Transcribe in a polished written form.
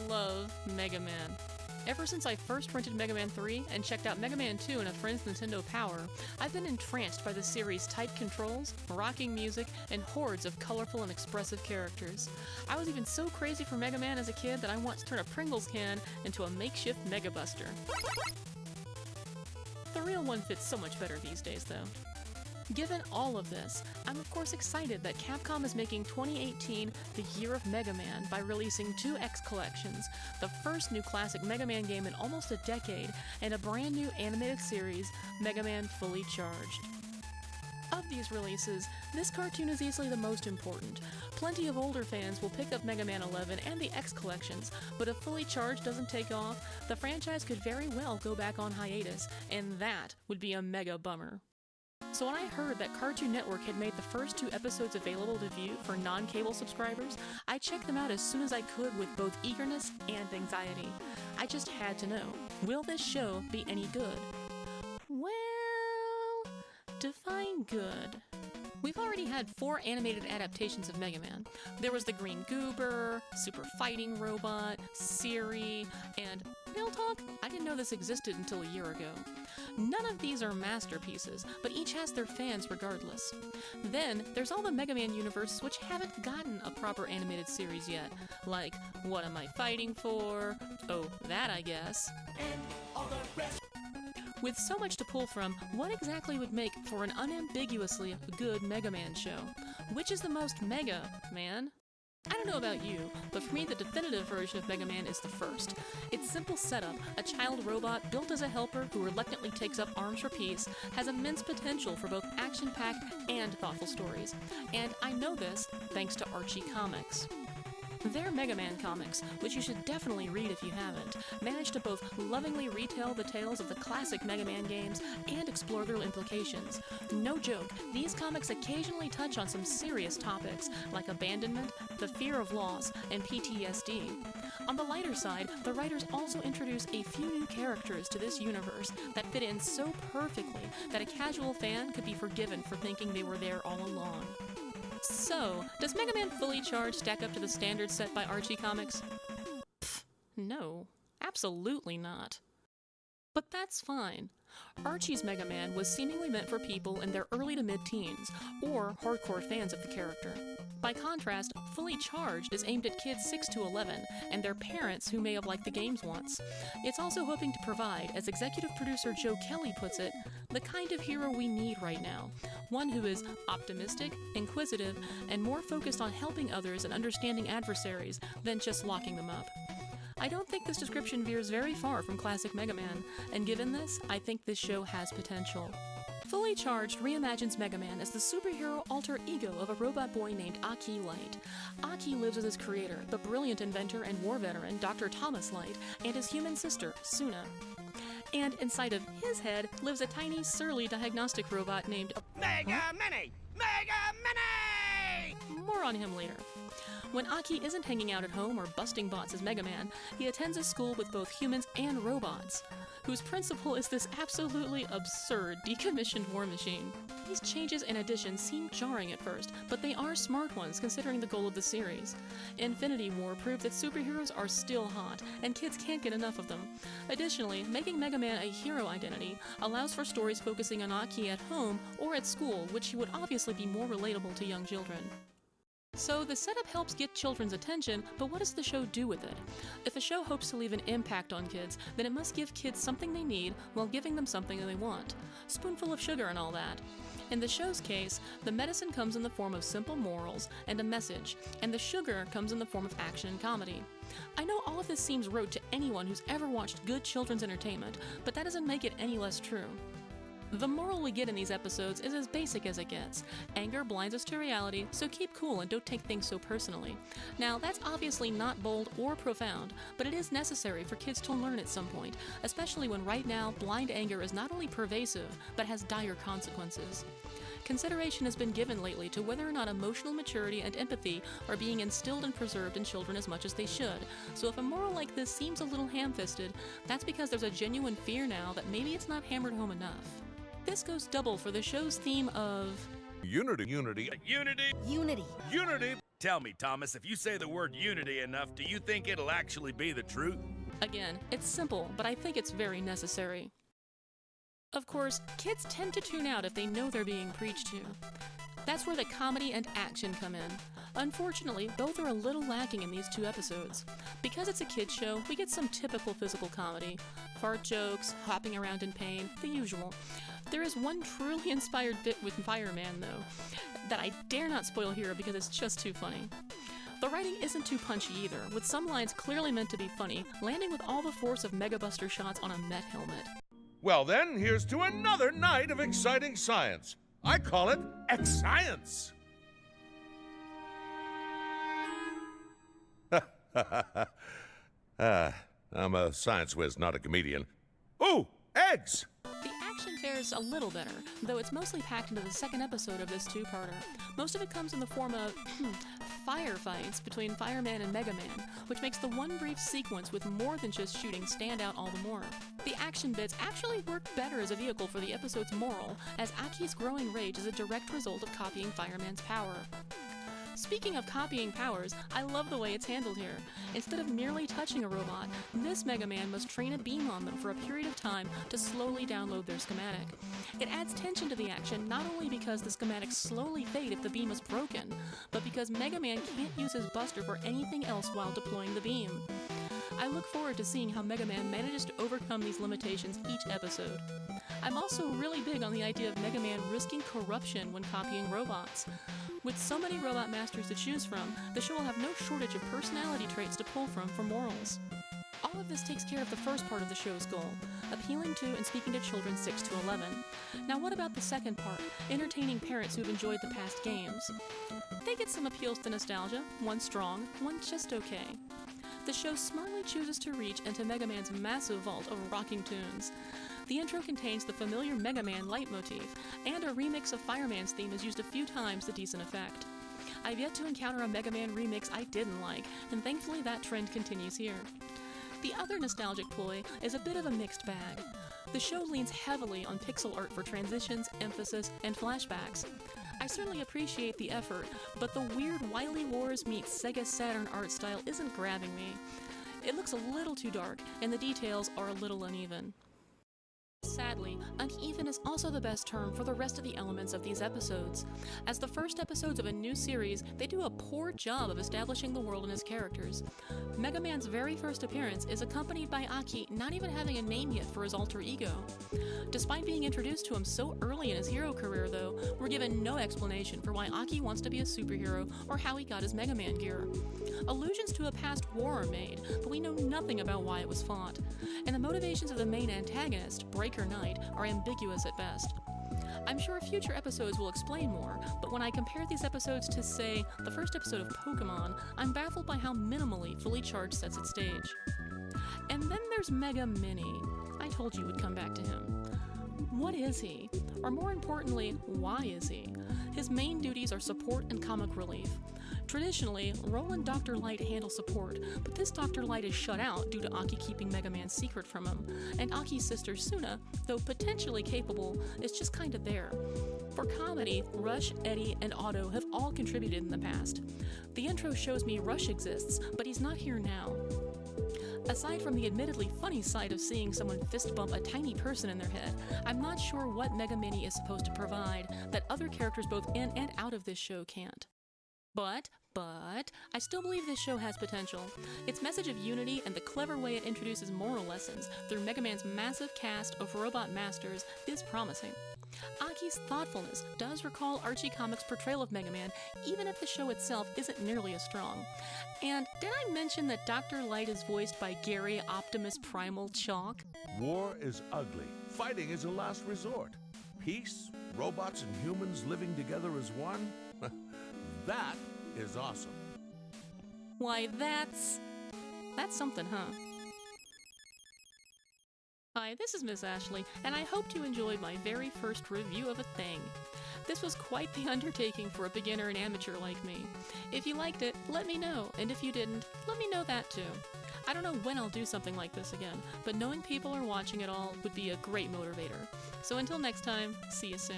love Mega Man. Ever since I first rented Mega Man 3 and checked out Mega Man 2 in a friend's Nintendo Power, I've been entranced by the series' tight controls, rocking music, and hordes of colorful and expressive characters. I was even so crazy for Mega Man as a kid that I once turned a Pringles can into a makeshift Mega Buster. The real one fits so much better these days, though. Given all of this, I'm of course excited that Capcom is making 2018 the year of Mega Man by releasing 2 X collections, the first new classic Mega Man game in almost a decade, and a brand new animated series, Mega Man Fully Charged. Of these releases, this cartoon is easily the most important. Plenty of older fans will pick up Mega Man 11 and the X collections, but if Fully Charged doesn't take off, the franchise could very well go back on hiatus, and that would be a mega bummer. So when I heard that Cartoon Network had made the first 2 episodes available to view for non-cable subscribers, I checked them out as soon as I could with both eagerness and anxiety. I just had to know, will this show be any good? Well, define good. We've already had 4 animated adaptations of Mega Man. There was the Green Goober, Super Fighting Robot, Siri, and real talk, I didn't know this existed until a year ago. None of these are masterpieces, but each has their fans regardless. Then, there's all the Mega Man universes which haven't gotten a proper animated series yet, like What Am I Fighting For? Oh, that I guess. And all the rest. With so much to pull from, what exactly would make for an unambiguously good Mega Man show? Which is the most Mega Man? I don't know about you, but for me the definitive version of Mega Man is the first. Its simple setup, a child robot built as a helper who reluctantly takes up arms for peace, has immense potential for both action-packed and thoughtful stories. And I know this thanks to Archie Comics. Their Mega Man comics, which you should definitely read if you haven't, manage to both lovingly retell the tales of the classic Mega Man games and explore their implications. No joke, these comics occasionally touch on some serious topics like abandonment, the fear of loss, and PTSD. On the lighter side, the writers also introduce a few new characters to this universe that fit in so perfectly that a casual fan could be forgiven for thinking they were there all along. So, does Mega Man Fully Charged stack up to the standards set by Archie Comics? Pfft, no, absolutely not. But that's fine. Archie's Mega Man was seemingly meant for people in their early to mid-teens, or hardcore fans of the character. By contrast, Fully Charged is aimed at kids 6 to 11, and their parents who may have liked the games once. It's also hoping to provide, as executive producer Joe Kelly puts it, the kind of hero we need right now. One who is optimistic, inquisitive, and more focused on helping others and understanding adversaries than just locking them up. I don't think this description veers very far from classic Mega Man, and given this, I think this show has potential. Fully Charged reimagines Mega Man as the superhero alter ego of a robot boy named Aki Light. Aki lives with his creator, the brilliant inventor and war veteran Dr. Thomas Light, and his human sister, Suna. And inside of his head lives a tiny, surly diagnostic robot named Mega Mini! Mega Mini! More on him later. When Aki isn't hanging out at home or busting bots as Mega Man, he attends a school with both humans and robots, whose principal is this absolutely absurd decommissioned war machine. These changes and additions seem jarring at first, but they are smart ones considering the goal of the series. Infinity War proved that superheroes are still hot, and kids can't get enough of them. Additionally, making Mega Man a hero identity allows for stories focusing on Aki at home or at school, which would obviously be more relatable to young children. So the setup helps get children's attention, but what does the show do with it? If a show hopes to leave an impact on kids, then it must give kids something they need while giving them something they want. Spoonful of sugar and all that. In the show's case, the medicine comes in the form of simple morals and a message, and the sugar comes in the form of action and comedy. I know all of this seems rote to anyone who's ever watched good children's entertainment, but that doesn't make it any less true. The moral we get in these episodes is as basic as it gets. Anger blinds us to reality, so keep cool and don't take things so personally. Now, that's obviously not bold or profound, but it is necessary for kids to learn at some point, especially when right now blind anger is not only pervasive, but has dire consequences. Consideration has been given lately to whether or not emotional maturity and empathy are being instilled and preserved in children as much as they should. So if a moral like this seems a little ham-fisted, that's because there's a genuine fear now that maybe it's not hammered home enough. This goes double for the show's theme of Unity. Tell me, Thomas, if you say the word unity enough, do you think it'll actually be the truth? Again, it's simple, but I think it's very necessary. Of course, kids tend to tune out if they know they're being preached to. That's where the comedy and action come in. Unfortunately, both are a little lacking in these 2 episodes. Because it's a kids show, we get some typical physical comedy. Fart jokes, hopping around in pain, the usual. There is one truly inspired bit with Fireman, though, that I dare not spoil here because it's just too funny. The writing isn't too punchy either, with some lines clearly meant to be funny, landing with all the force of Mega Buster shots on a Met helmet. Well then, here's to another night of exciting science. I call it X-Science. I'm a science whiz, not a comedian. Ooh, eggs! The action fares a little better, though it's mostly packed into the second episode of this 2-parter. Most of it comes in the form of firefights between Fireman and Megaman, which makes the one brief sequence with more than just shooting stand out all the more. The action bits actually work better as a vehicle for the episode's moral, as Aki's growing rage is a direct result of copying Fireman's power. Speaking of copying powers, I love the way it's handled here. Instead of merely touching a robot, this Mega Man must train a beam on them for a period of time to slowly download their schematic. It adds tension to the action not only because the schematics slowly fade if the beam is broken, but because Mega Man can't use his Buster for anything else while deploying the beam. I look forward to seeing how Mega Man manages to overcome these limitations each episode. I'm also really big on the idea of Mega Man risking corruption when copying robots. With so many robot masters to choose from, the show will have no shortage of personality traits to pull from for morals. All of this takes care of the first part of the show's goal, appealing to and speaking to children 6 to 11. Now what about the second part, entertaining parents who've enjoyed the past games? They get some appeals to nostalgia, one strong, one just okay. The show smartly chooses to reach into Mega Man's massive vault of rocking tunes. The intro contains the familiar Mega Man leitmotif, and a remix of Fireman's theme is used a few times to decent effect. I've yet to encounter a Mega Man remix I didn't like, and thankfully that trend continues here. The other nostalgic ploy is a bit of a mixed bag. The show leans heavily on pixel art for transitions, emphasis, and flashbacks. I certainly appreciate the effort, but the weird Wily Wars meets Sega Saturn art style isn't grabbing me. It looks a little too dark, and the details are a little uneven. Sadly, uneven is also the best term for the rest of the elements of these episodes. As the first episodes of a new series, they do a poor job of establishing the world and his characters. Mega Man's very first appearance is accompanied by Aki not even having a name yet for his alter ego. Despite being introduced to him so early in his hero career, though, we're given no explanation for why Aki wants to be a superhero or how he got his Mega Man gear. Allusions to a past war are made, but we know nothing about why it was fought. And the motivations of the main antagonist, Breaker Knight, are ambiguous at best. I'm sure future episodes will explain more, but when I compare these episodes to, say, the first episode of Pokemon, I'm baffled by how minimally Fully Charged sets its stage. And then there's Mega Mini. I told you we'd come back to him. What is he? Or more importantly, why is he? His main duties are support and comic relief. Traditionally, Roland Dr. Light handles support, but this Dr. Light is shut out due to Aki keeping Mega Man's secret from him, and Aki's sister Suna, though potentially capable, is just kinda there. For comedy, Rush, Eddie, and Otto have all contributed in the past. The intro shows me Rush exists, but he's not here now. Aside from the admittedly funny side of seeing someone fist bump a tiny person in their head, I'm not sure what Mega Mini is supposed to provide that other characters both in and out of this show can't. But, I still believe this show has potential. Its message of unity and the clever way it introduces moral lessons through Mega Man's massive cast of robot masters is promising. Aki's thoughtfulness does recall Archie Comics' portrayal of Mega Man, even if the show itself isn't nearly as strong. And did I mention that Dr. Light is voiced by Gary Optimus Primal Chalk? War is ugly. Fighting is a last resort. Peace, robots and humans living together as one? That is awesome. Why, that's something, huh? Hi, this is Miss Ashley, and I hope you enjoyed my very first review of a thing. This was quite the undertaking for a beginner and amateur like me. If you liked it, let me know, and if you didn't, let me know that too. I don't know when I'll do something like this again, but knowing people are watching it all would be a great motivator. So until next time, see you soon.